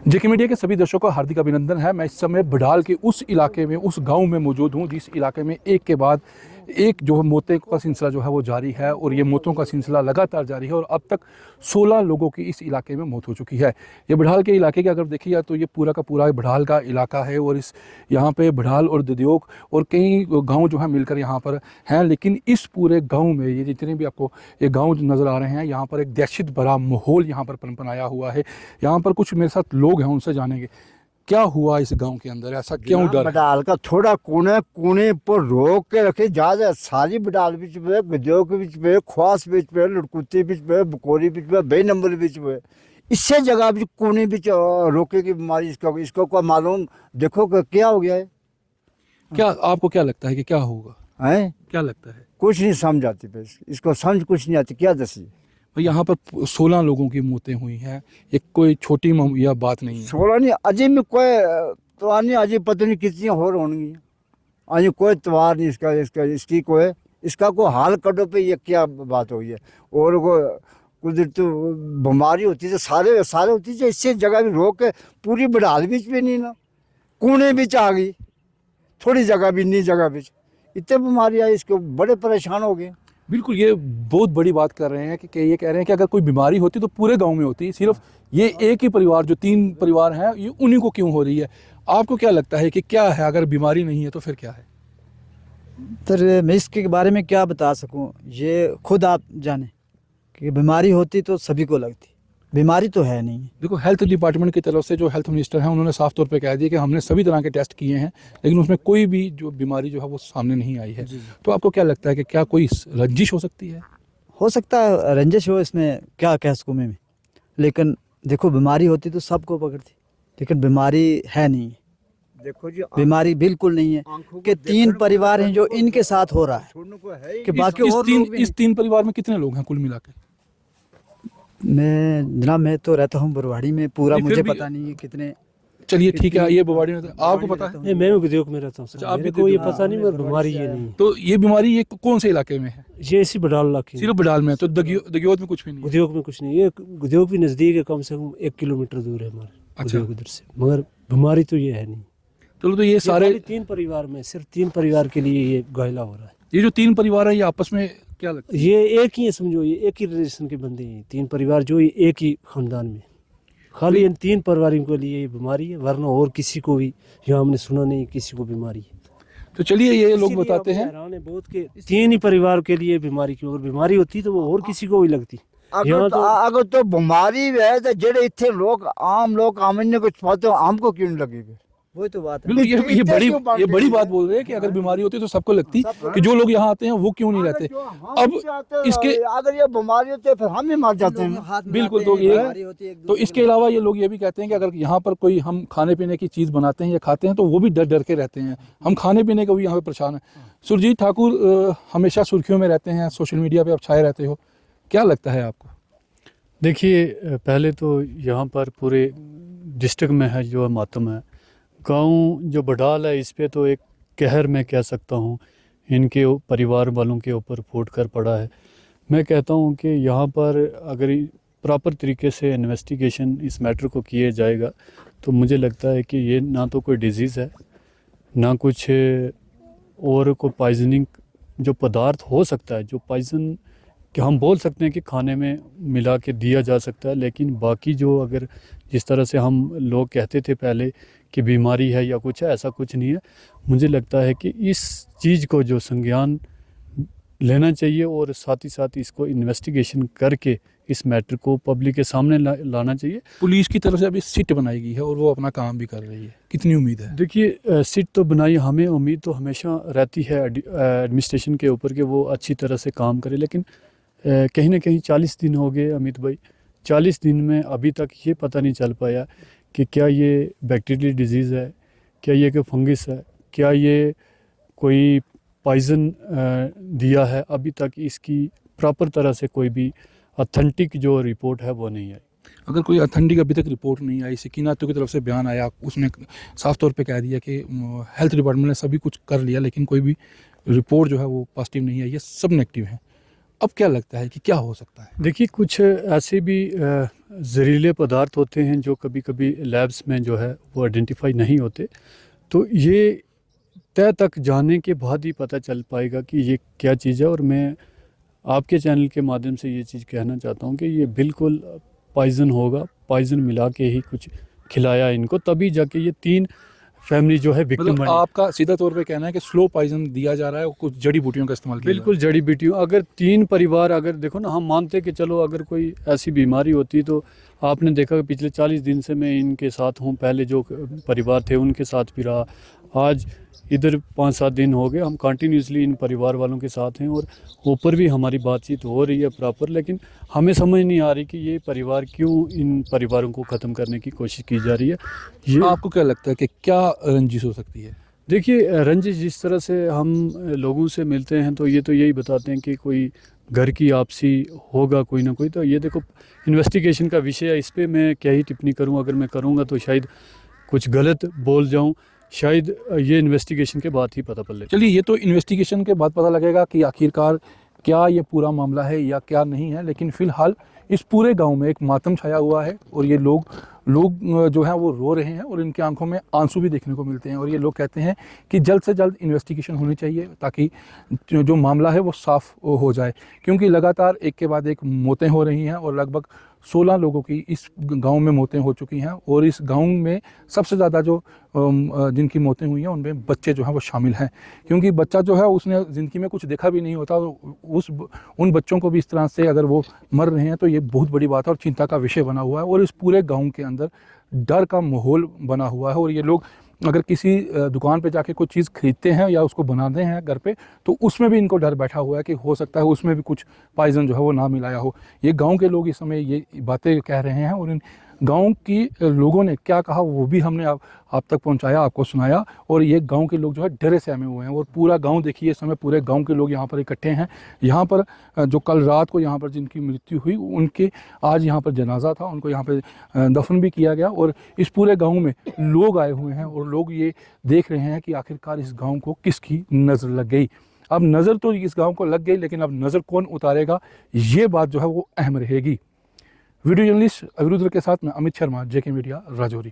जेके media के सभी दर्शकों का हार्दिक अभिनंदन है। मैं इस समय बडाल के उस इलाके में, उस गांव में मौजूद हूं जिस इलाके में एक के बाद एक जो है मौतें का सिलसिला जो है वो जारी है और ये मौतों का सिलसिला लगातार जारी है और अब तक 16 लोगों की इस इलाके में मौत हो चुकी है। ये बडाल के इलाके की अगर देखिए तो ये पूरा का पूरा बडाल का इलाका है और इस यहाँ पे बडाल और ददियोग और कई गाँव जो है मिलकर यहाँ पर हैं, लेकिन इस पूरे गाँव में ये जितने भी आपको ये गाँव नज़र आ रहे हैं, यहाँ पर एक दहशत भरा माहौल यहाँ पर पनपनाया हुआ है। यहाँ पर कुछ मेरे साथ लोग हैं, उनसे जानेंगे क्या हुआ इस गांव के अंदर, ऐसा क्यों डर है? बडाल का थोड़ा कोने कोने पर रोक के रखे जा सारी बडाल बीच में, गदियों के बीच में, ख्वास बीच में, लुड़कुत्ती बीच में, बकोरी बीच में, बे नंबर बीच में, इससे जगह भी कोने बीच रोके की बीमारी इसको क्या मालूम। देखो क्या हो गया है। क्या आपको क्या लगता है कि क्या होगा? हैं क्या लगता है? कुछ नहीं समझ आती, बस इसको समझ कुछ नहीं आती, क्या दसी। भाई यहाँ पर 16 लोगों की मौतें हुई हैं, ये कोई छोटी यह बात नहीं है। 16 नहीं, अजय में कोई तो नहीं, अजय पता नहीं कितनी और होंगी। अजय कोई त्योहार नहीं इसका इसका इसकी कोई इसका कोई हाल कटो पे ये क्या बात हुई है। और वो कुछ तो बीमारी होती है सारे सारे होती है, इससे जगह भी रोक के पूरी बडाल बीच में नहीं ना, कोने बीच आ गई, थोड़ी जगह भी नहीं, जगह बीच इतने बीमारी आई, इसको बड़े परेशान हो गए। बिल्कुल, ये बहुत बड़ी बात कर रहे हैं कि ये कह रहे हैं कि अगर कोई बीमारी होती तो पूरे गांव में होती, सिर्फ ये एक ही परिवार जो 3 परिवार हैं ये उन्हीं को क्यों हो रही है? आपको क्या लगता है कि क्या है, अगर बीमारी नहीं है तो फिर क्या है? तर मैं इसके बारे में क्या बता सकूं, ये खुद आप जाने कि बीमारी होती तो सभी को लगती, बीमारी तो है नहीं। देखो, हेल्थ डिपार्टमेंट की तरफ से जो हेल्थ मिनिस्टर हैं उन्होंने साफ तौर पे कह दिया कि हमने सभी तरह के टेस्ट किए हैं लेकिन उसमें कोई भी जो बीमारी जो है वो सामने नहीं आई है। तो आपको क्या लगता है कि क्या कोई रंजिश हो सकती है? हो सकता है रंजिश हो, इसमें क्या कह सकूँ मैं, लेकिन देखो बीमारी होती तो सबको पकड़ती, लेकिन बीमारी है नहीं। देखो जी, बीमारी बिल्कुल नहीं है कि 3 परिवार हैं जो इनके साथ हो रहा है कि बाकी और लोग भी इस 3 परिवार में कितने लोग हैं कुल मिला के? मैं जनाब, मैं तो रहता हूँ बरवाड़ी में, पूरा नहीं, फिर मुझे भी- पता नहीं है कितने। चलिए ठीक है, ये बवाड़ी में आपको पता है? नहीं, मैं उद्योग में रहता हूँ सर। अच्छा, आप मेरे भी को ये उद्योग- पता नहीं, मगर बीमारी ये नहीं। तो ये बीमारी ये कौन से इलाके में है? ये इसी बडाल इलाके में। सिर्फ बडाल में है, तो दगियोत में कुछ भी नहीं है? उद्योग में कुछ नहीं, ये उद्योग भी नज़दीक है, कम से कम 1 किलोमीटर दूर है हमारे अच्छा। उद्योग इधर से, मगर बीमारी तो ये है नहीं। चलो, तो ये सारे 3 परिवार में, सिर्फ 3 परिवार के लिए ये घायला हो रहा है। ये जो 3 परिवार है ये आपस में क्या लगता है? ये एक ही है, समझो, ये एक ही रिलेशन के बंदे हैं 3 परिवार, जो ये एक ही खानदान में, खाली इन 3 परिवारों के लिए ये बीमारी है, वरना और किसी को भी यहाँ हमने सुना नहीं किसी को बीमारी है। तो चलिए, ये लोग इसीलिए बताते अब हैं हैरान है बहुत कि 3 ही परिवार के लिए बीमारी क्यों, अगर बीमारी होती तो वो और किसी को भी लगती। अगर तो बीमारी है तो जेडे इतने लोग आम लोग आमने कुछ पाते हो, हमको क्यों नहीं लगी? वही तो बात है। बिल्कुल, ये इतने बड़ी क्यों बांट ये बड़ी दिए? बात बोल रहे हैं कि अगर बीमारी होती तो सबको लगती, कि जो लोग यहाँ आते हैं वो क्यों नहीं रहते। अब इसके अगर ये बीमारी होती है फिर हम ही मर जाते हैं। बिल्कुल, तो इसके अलावा ये लोग ये भी कहते हैं कि अगर यहाँ पर कोई हम खाने पीने की चीज़ बनाते हैं या खाते हैं तो वो भी डर डर के रहते हैं, हम खाने पीने को भी यहाँ पे परेशान हैं। सुरजीत ठाकुर हमेशा सुर्खियों में रहते हैं, सोशल मीडिया पे आप छाए रहते हो, क्या लगता है आपको? देखिए, पहले तो यहाँ पर पूरे डिस्ट्रिक्ट में है जो मातम है। गांव जो बडाल है इस पे तो एक कहर मैं कह सकता हूँ इनके परिवार वालों के ऊपर फूट कर पड़ा है। मैं कहता हूँ कि यहाँ पर अगर प्रॉपर तरीके से इन्वेस्टिगेशन इस मैटर को किया जाएगा तो मुझे लगता है कि ये ना तो कोई डिजीज़ है, ना कुछ और कोई पॉइजनिंग जो पदार्थ हो सकता है, जो पॉइजन कि हम बोल सकते हैं कि खाने में मिला के दिया जा सकता है, लेकिन बाकी जो अगर जिस तरह से हम लोग कहते थे पहले कि बीमारी है या कुछ है, ऐसा कुछ नहीं है। मुझे लगता है कि इस चीज़ को जो संज्ञान लेना चाहिए और साथ ही साथ इसको इन्वेस्टिगेशन करके इस मैटर को पब्लिक के सामने लाना चाहिए। पुलिस की तरफ से अभी सिट बनाई गई है और वो अपना काम भी कर रही है, कितनी उम्मीद है? देखिए, सिट तो बनाई, हमें उम्मीद तो हमेशा रहती है एडमिनिस्ट्रेशन के ऊपर कि वो अच्छी तरह से काम करे, लेकिन कहीं ना कहीं 40 दिन हो गए अमित भाई, 40 दिन में अभी तक ये पता नहीं चल पाया कि क्या ये बैक्टीरियल डिजीज़ है, क्या ये कोई फंगस है, क्या ये कोई पॉइजन दिया है। अभी तक इसकी प्रॉपर तरह से कोई भी ऑथेंटिक जो रिपोर्ट है वो नहीं आई। अगर कोई ऑथेंटिक अभी तक रिपोर्ट नहीं आई, सिकीनातो की तरफ से बयान आया, उसने साफ तौर पे कह दिया कि हेल्थ डिपार्टमेंट ने सभी कुछ कर लिया लेकिन कोई भी रिपोर्ट जो है वो पॉजिटिव नहीं आई है, सब नेगेटिव है, अब क्या लगता है कि क्या हो सकता है? देखिए कुछ ऐसे भी जहरीले पदार्थ होते हैं जो कभी कभी लैब्स में जो है वो आइडेंटिफाई नहीं होते, तो ये तय तक जाने के बाद ही पता चल पाएगा कि ये क्या चीज़ है। और मैं आपके चैनल के माध्यम से ये चीज़ कहना चाहता हूँ कि ये बिल्कुल पॉइज़न होगा, पॉइज़न मिला के ही कुछ खिलाया इनको, तभी जाके ये 3 फैमिली जो है विक्टिम मतलब बनी। आपका सीधा तौर पे कहना है कि स्लो पॉइजन दिया जा रहा है और कुछ जड़ी बूटियों का इस्तेमाल किया जा बिल्कुल जड़ी बूटियों, अगर 3 परिवार, अगर देखो ना, हम मानते कि चलो अगर कोई ऐसी बीमारी होती तो आपने देखा कि पिछले 40 दिन से मैं इनके साथ हूँ, पहले जो परिवार थे उनके साथ भी रहा, आज इधर 5-7 दिन हो गए हम कंटिन्यूसली इन परिवार वालों के साथ हैं और ऊपर भी हमारी बातचीत हो रही है प्रॉपर, लेकिन हमें समझ नहीं आ रही कि ये परिवार क्यों, इन परिवारों को ख़त्म करने की कोशिश की जा रही है। ये है। आपको क्या लगता है कि क्या रंजिश हो सकती है? देखिए रंजिश जिस तरह से हम लोगों से मिलते हैं तो ये तो यही बताते हैं कि कोई घर की आपसी होगा कोई ना कोई, तो ये देखो इन्वेस्टिगेशन का विषय है, इस पे मैं क्या ही टिप्पणी करूं, अगर मैं करूंगा तो शायद कुछ गलत बोल जाऊं, शायद ये इन्वेस्टिगेशन के बाद ही पता पड़े। चलिए, ये तो इन्वेस्टिगेशन के बाद पता लगेगा कि आखिरकार क्या ये पूरा मामला है या क्या नहीं है, लेकिन फ़िलहाल इस पूरे गांव में एक मातम छाया हुआ है और ये लोग जो हैं वो रो रहे हैं और इनकी आंखों में आंसू भी देखने को मिलते हैं और ये लोग कहते हैं कि जल्द से जल्द इन्वेस्टिगेशन होनी चाहिए ताकि जो मामला है वो साफ़ हो जाए, क्योंकि लगातार एक के बाद एक मौतें हो रही हैं और लगभग 16 लोगों की इस गांव में मौतें हो चुकी हैं और इस गांव में सबसे ज़्यादा जो जिनकी मौतें हुई हैं उनमें बच्चे जो हैं वो शामिल हैं, क्योंकि बच्चा जो है उसने ज़िंदगी में कुछ देखा भी नहीं होता, उन बच्चों को भी इस तरह से अगर वो मर रहे हैं तो ये बहुत बड़ी बात है और चिंता का विषय बना हुआ है और इस पूरे गाँव के अंदर डर का माहौल बना हुआ है। और ये लोग अगर किसी दुकान पे जाके कोई चीज़ खरीदते हैं या उसको बनाते हैं घर पे, तो उसमें भी इनको डर बैठा हुआ है कि हो सकता है उसमें भी कुछ पॉइजन जो है वो ना मिलाया हो। ये गांव के लोग इस समय ये बातें कह रहे हैं और इन गांव की लोगों ने क्या कहा वो भी हमने आप तक पहुंचाया, आपको सुनाया। और ये गांव के लोग जो है डरे सहमे हुए हैं और पूरा गांव देखिए इस समय पूरे गांव के लोग यहाँ पर इकट्ठे हैं। यहाँ पर जो कल रात को यहाँ पर जिनकी मृत्यु हुई उनके आज यहाँ पर जनाजा था, उनको यहाँ पर दफन भी किया गया और इस पूरे गाँव में लोग आए हुए हैं और लोग ये देख रहे हैं कि आखिरकार इस गाँव को किसकी नज़र लग गई। अब नज़र तो इस गाँव को लग गई, लेकिन अब नज़र कौन उतारेगा ये बात जो है वो अहम रहेगी। वीडियो जर्नलिस्ट अविरुद्र के साथ मैं अमित शर्मा, जेके मीडिया, राजौरी।